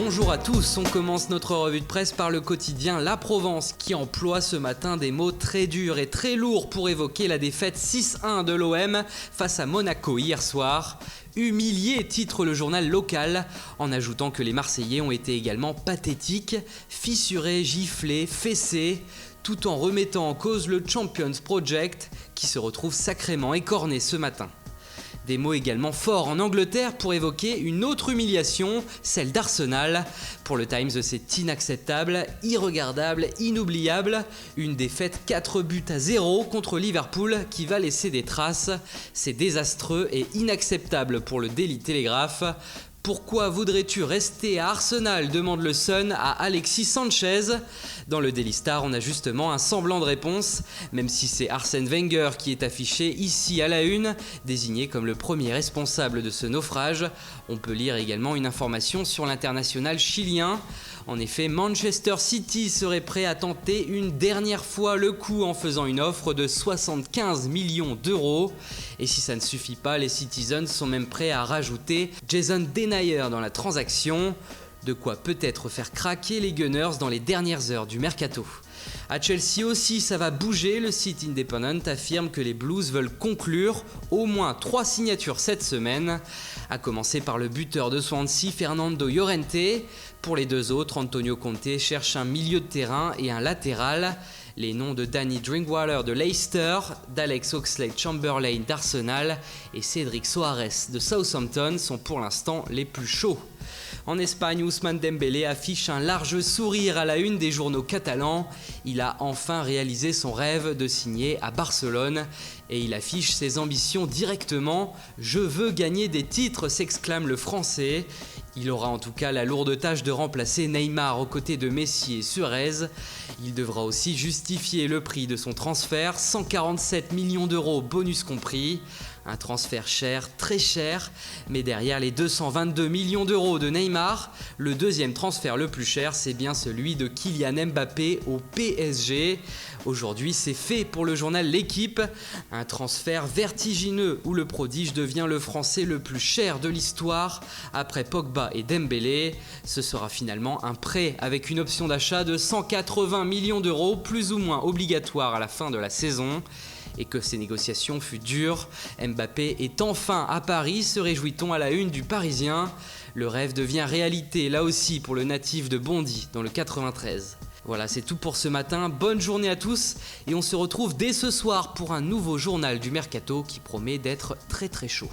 Bonjour à tous, on commence notre revue de presse par le quotidien La Provence qui emploie ce matin des mots très durs et très lourds pour évoquer la défaite 6-1 de l'OM face à Monaco hier soir. Humilié, titre le journal local, en ajoutant que les Marseillais ont été également pathétiques, fissurés, giflés, fessés, tout en remettant en cause le Champions Project qui se retrouve sacrément écorné ce matin. Des mots également forts en Angleterre pour évoquer une autre humiliation, celle d'Arsenal. Pour le Times, c'est inacceptable, irregardable, inoubliable. Une défaite 4-0 contre Liverpool qui va laisser des traces. C'est désastreux et inacceptable pour le Daily Telegraph. Pourquoi voudrais-tu rester à Arsenal ? Demande le Sun à Alexis Sanchez. Dans le Daily Star, on a justement un semblant de réponse, même si c'est Arsène Wenger qui est affiché ici à la une, désigné comme le premier responsable de ce naufrage. On peut lire également une information sur l'international chilien. En effet, Manchester City serait prêt à tenter une dernière fois le coup en faisant une offre de 75 millions d'euros. Et si ça ne suffit pas, les Citizens sont même prêts à rajouter Jason Denayer dans la transaction. De quoi peut-être faire craquer les Gunners dans les dernières heures du mercato. À Chelsea aussi, ça va bouger. Le site Independent affirme que les Blues veulent conclure au moins 3 signatures cette semaine, à commencer par le buteur de Swansea, Fernando Llorente. Pour les deux autres, Antonio Conte cherche un milieu de terrain et un latéral. Les noms de Danny Drinkwater de Leicester, d'Alex Oxlade-Chamberlain d'Arsenal et Cédric Soares de Southampton sont pour l'instant les plus chauds. En Espagne, Ousmane Dembélé affiche un large sourire à la une des journaux catalans. Il a enfin réalisé son rêve de signer à Barcelone et il affiche ses ambitions directement. « Je veux gagner des titres », s'exclame le Français. Il aura en tout cas la lourde tâche de remplacer Neymar aux côtés de Messi et Suarez. Il devra aussi justifier le prix de son transfert, 147 millions d'euros bonus compris. Un transfert cher, très cher, mais derrière les 222 millions d'euros de Neymar, le deuxième transfert le plus cher, c'est bien celui de Kylian Mbappé au PSG. Aujourd'hui, c'est fait pour le journal L'Équipe. Un transfert vertigineux où le prodige devient le Français le plus cher de l'histoire après Pogba et Dembélé. Ce sera finalement un prêt avec une option d'achat de 180 millions d'euros, plus ou moins obligatoire à la fin de la saison. Et que ces négociations furent dures. Mbappé est enfin à Paris, se réjouit-on à la une du Parisien. Le rêve devient réalité, là aussi pour le natif de Bondy, dans le 93. Voilà, c'est tout pour ce matin. Bonne journée à tous et on se retrouve dès ce soir pour un nouveau journal du Mercato qui promet d'être très très chaud.